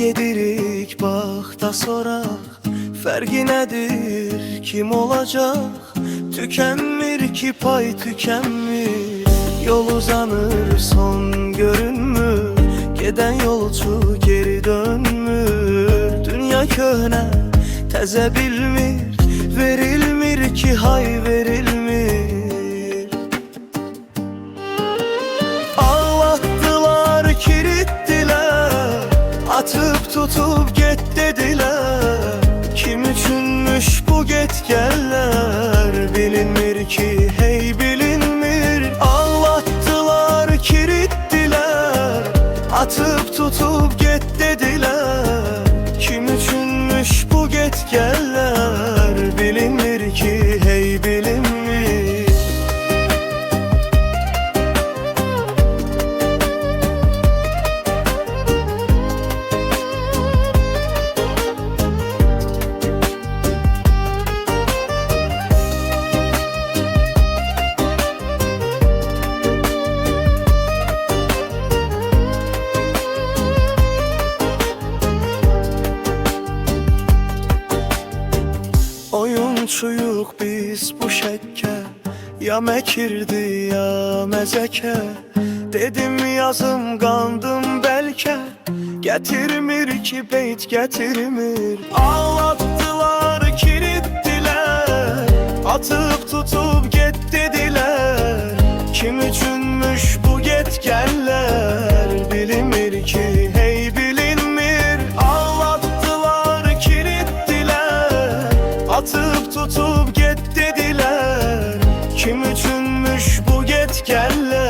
gedirik bax da soraq, fərqi nədir, kim olacaq? Tükənmir ki pay tükənmir, yol uzanır son görünmür, gedən yolcu geri dönmür. Dünya köhnə təzə bilmir, verilmir ki hay verilmir. Ağlattılar, kiritdilər, atıp tutup get dediler. Kim üçünmüş bu getgələr, bilinmir ki hey bilinmir. Ağlattılar, kiritdilər, atıp tutup get dediler. Kim üçünmüş bu getgələr, bilinmir ki hey bilinmir. Oyunçuyuq biz bu şəkkə, ya məkirdi ya məzəkə. Dedim yazım qandım bəlkə, gətirmir ki beyt gətirmir. Ağlattılar, kiritdilər, atıp tutup get dediler. Kim üçünmüş bu getgələr, bilinmir ki hey bilinmir. Ağlattılar, kiritdilər, atıp tutup get dediler. Kim üçünmüş bu getgələr,